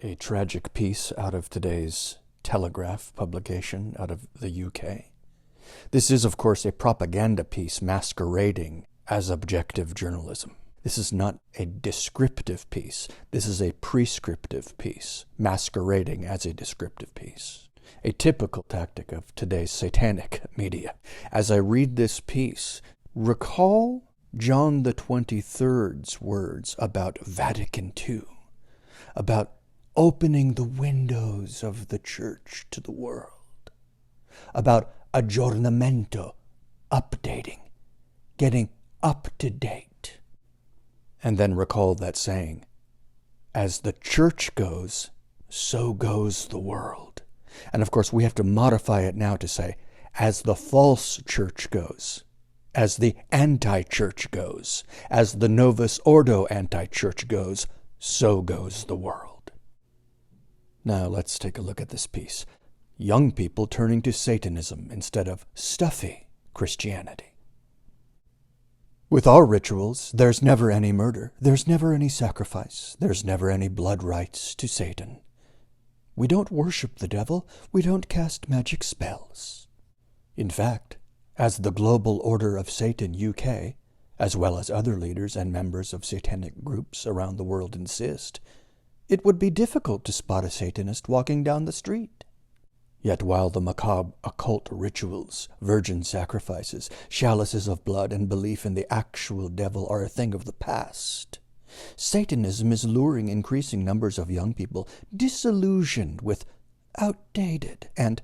A tragic piece out of today's Telegraph publication out of the UK. This is, of course, a propaganda piece masquerading as objective journalism. This is not a descriptive piece. This is a prescriptive piece masquerading as a descriptive piece. A typical tactic of today's satanic media. As I read this piece, recall John the 23rd's words about Vatican II, about opening the windows of the church to the world, about aggiornamento, updating, getting up to date. And then recall that saying, as the church goes, so goes the world. And of course we have to modify it now to say, as the false church goes, as the anti-church goes, as the Novus Ordo anti-church goes, so goes the world. Now let's take a look at this piece. Young people turning to Satanism instead of stuffy Christianity. With our rituals, there's never any murder, there's never any sacrifice, there's never any blood rites to Satan. We don't worship the devil, we don't cast magic spells. In fact, as the Global Order of Satan UK, as well as other leaders and members of satanic groups around the world insist, it would be difficult to spot a Satanist walking down the street. Yet while the macabre occult rituals, virgin sacrifices, chalices of blood, and belief in the actual devil are a thing of the past, Satanism is luring increasing numbers of young people disillusioned with outdated and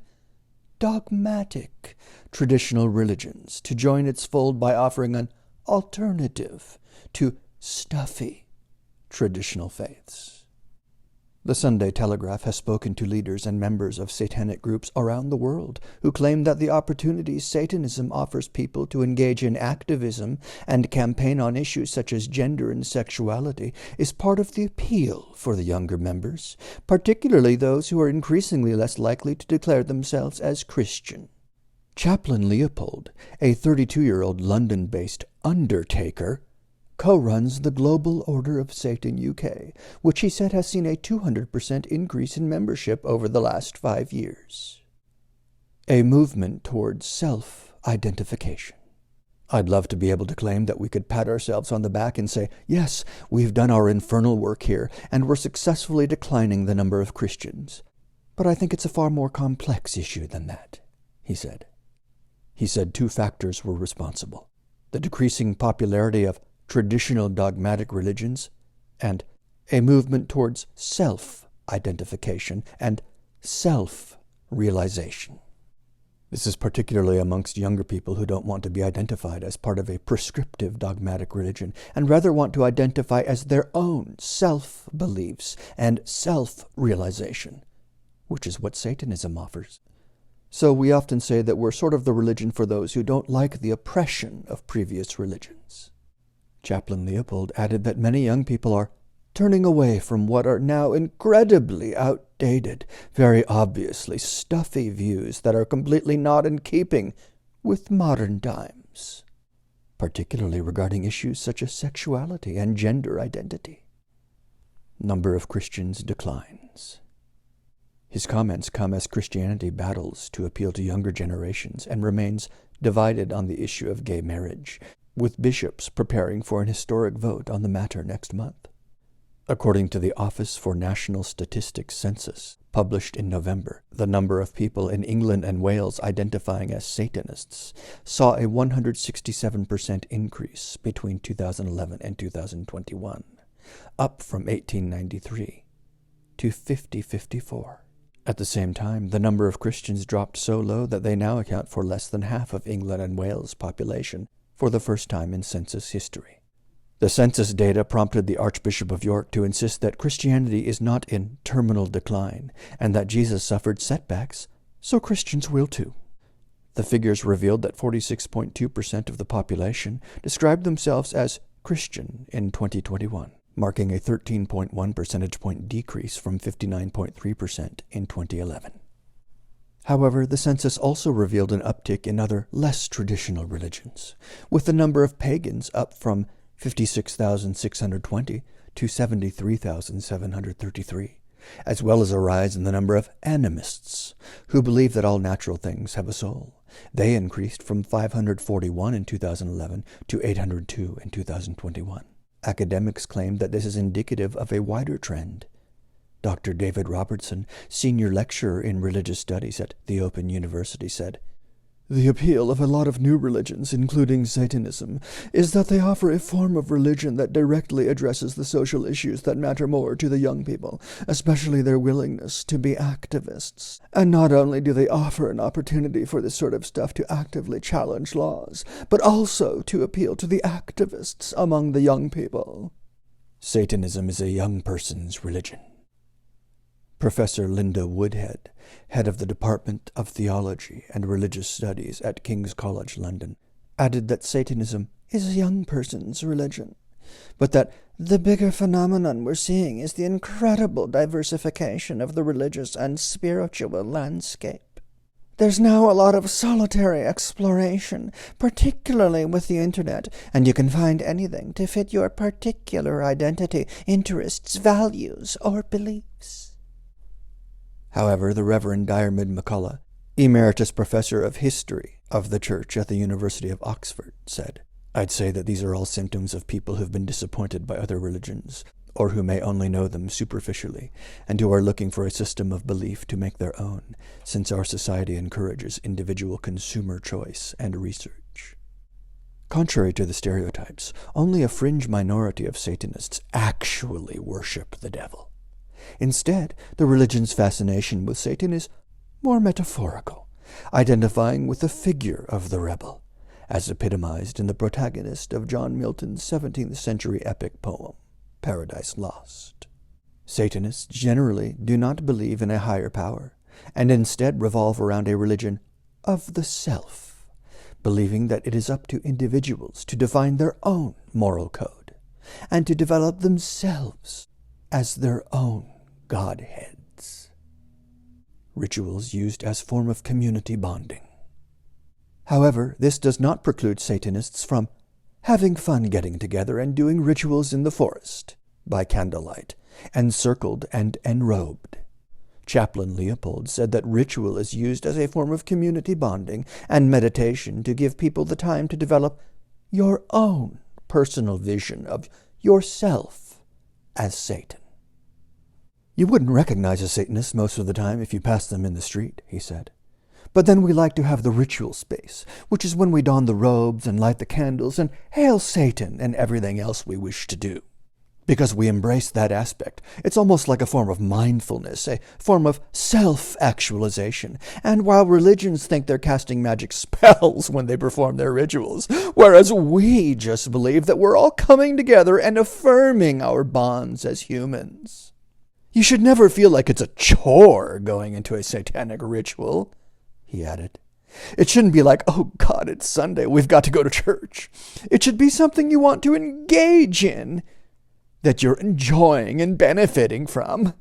dogmatic traditional religions to join its fold by offering an alternative to stuffy traditional faiths. The Sunday Telegraph has spoken to leaders and members of satanic groups around the world who claim that the opportunities Satanism offers people to engage in activism and campaign on issues such as gender and sexuality is part of the appeal for the younger members, particularly those who are increasingly less likely to declare themselves as Christian. Chaplain Leopold, a 32-year-old London-based undertaker, co-runs the Global Order of Satan UK, which he said has seen a 200% increase in membership over the last 5 years. A movement towards self-identification. I'd love to be able to claim that we could pat ourselves on the back and say, yes, we've done our infernal work here, and we're successfully declining the number of Christians. But I think it's a far more complex issue than that, he said. He said 2 factors were responsible: the decreasing popularity of traditional dogmatic religions, and a movement towards self-identification and self-realization. This is particularly amongst younger people who don't want to be identified as part of a prescriptive dogmatic religion, and rather want to identify as their own self-beliefs and self-realization, which is what Satanism offers. So we often say that we're sort of the religion for those who don't like the oppression of previous religions. Chaplain Leopold added that many young people are turning away from what are now incredibly outdated, very obviously stuffy views that are completely not in keeping with modern times, particularly regarding issues such as sexuality and gender identity. Number of Christians declines. His comments come as Christianity battles to appeal to younger generations and remains divided on the issue of gay marriage, with bishops preparing for an historic vote on the matter next month. According to the Office for National Statistics census, published in November, the number of people in England and Wales identifying as Satanists saw a 167% increase between 2011 and 2021, up from 1893 to 5054. At the same time, the number of Christians dropped so low that they now account for less than half of England and Wales' population, for the first time in census history. The census data prompted the Archbishop of York to insist that Christianity is not in terminal decline, and that Jesus suffered setbacks, so Christians will too. The figures revealed that 46.2% of the population described themselves as Christian in 2021, marking a 13.1 percentage point decrease from 59.3% in 2011. However, the census also revealed an uptick in other less traditional religions, with the number of pagans up from 56,620 to 73,733, as well as a rise in the number of animists, who believe that all natural things have a soul. They increased from 541 in 2011 to 802 in 2021. Academics claim that this is indicative of a wider trend. Dr. David Robertson, senior lecturer in religious studies at the Open University, said, "The appeal of a lot of new religions, including Satanism, is that they offer a form of religion that directly addresses the social issues that matter more to the young people, especially their willingness to be activists. And not only do they offer an opportunity for this sort of stuff to actively challenge laws, but also to appeal to the activists among the young people." Satanism is a young person's religion. Professor Linda Woodhead, head of the Department of Theology and Religious Studies at King's College London, added that Satanism is a young person's religion, but that the bigger phenomenon we're seeing is the incredible diversification of the religious and spiritual landscape. There's now a lot of solitary exploration, particularly with the internet, and you can find anything to fit your particular identity, interests, values, or beliefs. However, the Reverend Diarmaid McCullough, Emeritus Professor of History of the Church at the University of Oxford, said, "I'd say that these are all symptoms of people who've been disappointed by other religions, or who may only know them superficially, and who are looking for a system of belief to make their own, since our society encourages individual consumer choice and research." Contrary to the stereotypes, only a fringe minority of Satanists actually worship the devil. Instead, the religion's fascination with Satan is more metaphorical, identifying with the figure of the rebel, as epitomized in the protagonist of John Milton's 17th century epic poem, Paradise Lost. Satanists generally do not believe in a higher power, and instead revolve around a religion of the self, believing that it is up to individuals to define their own moral code, and to develop themselves as their own godheads. Rituals used as form of community bonding. However, this does not preclude Satanists from having fun getting together and doing rituals in the forest, by candlelight, encircled and enrobed. Chaplain Leopold said that ritual is used as a form of community bonding and meditation to give people the time to develop your own personal vision of yourself as Satan. "You wouldn't recognize a Satanist most of the time if you passed them in the street," he said. "But then we like to have the ritual space, which is when we don the robes and light the candles and hail Satan and everything else we wish to do. Because we embrace that aspect, it's almost like a form of mindfulness, a form of self-actualization. And while religions think they're casting magic spells when they perform their rituals, whereas we just believe that we're all coming together and affirming our bonds as humans. You should never feel like it's a chore going into a satanic ritual," he added. "It shouldn't be like, oh God, it's Sunday, we've got to go to church. It should be something you want to engage in, that you're enjoying and benefiting from."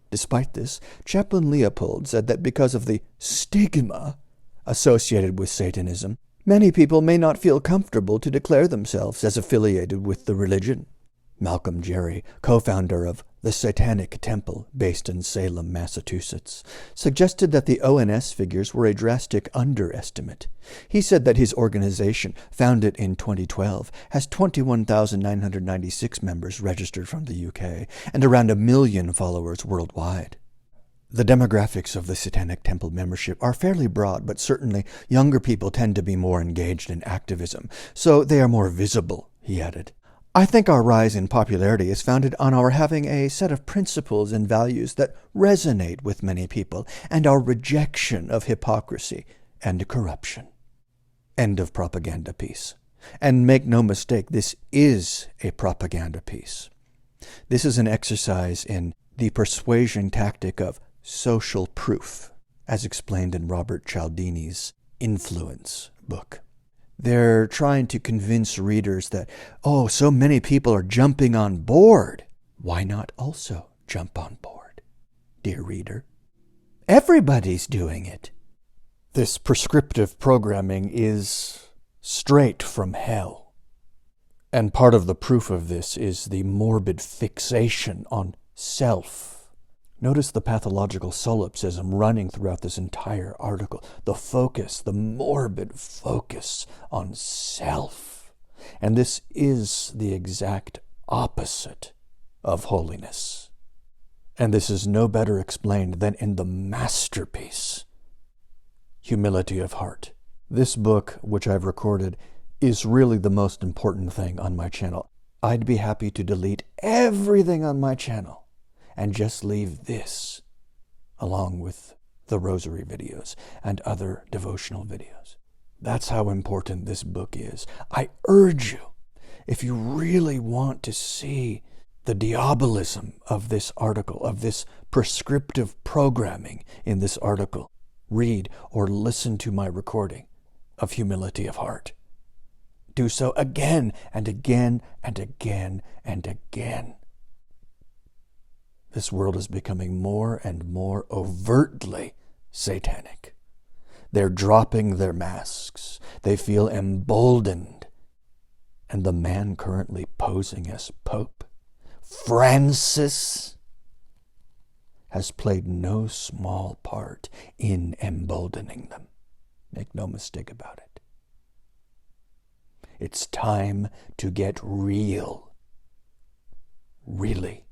Despite this, Chaplain Leopold said that because of the stigma associated with Satanism, many people may not feel comfortable to declare themselves as affiliated with the religion. Malcolm Jerry, co-founder of the Satanic Temple, based in Salem, Massachusetts, suggested that the ONS figures were a drastic underestimate. He said that his organization, founded in 2012, has 21,996 members registered from the UK and around 1 million followers worldwide. The demographics of the Satanic Temple membership are fairly broad, but certainly younger people tend to be more engaged in activism, so they are more visible, he added. "I think our rise in popularity is founded on our having a set of principles and values that resonate with many people, and our rejection of hypocrisy and corruption." End of propaganda piece. And make no mistake, this is a propaganda piece. This is an exercise in the persuasion tactic of social proof, as explained in Robert Cialdini's Influence book. They're trying to convince readers that, oh, so many people are jumping on board. Why not also jump on board, dear reader? Everybody's doing it. This prescriptive programming is straight from hell. And part of the proof of this is the morbid fixation on self Notice the pathological solipsism running throughout this entire article. The focus, the morbid focus on self. And this is the exact opposite of holiness. And this is no better explained than in the masterpiece, Humility of Heart. This book, which I've recorded, is really the most important thing on my channel. I'd be happy to delete everything on my channel and just leave this, along with the rosary videos and other devotional videos. That's how important this book is. I urge you, if you really want to see the diabolism of this article, of this prescriptive programming in this article, read or listen to my recording of Humility of Heart. Do so again and again and again and again. This world is becoming more and more overtly satanic. They're dropping their masks. They feel emboldened. And the man currently posing as Pope, Francis, has played no small part in emboldening them. Make no mistake about it. It's time to get real. Really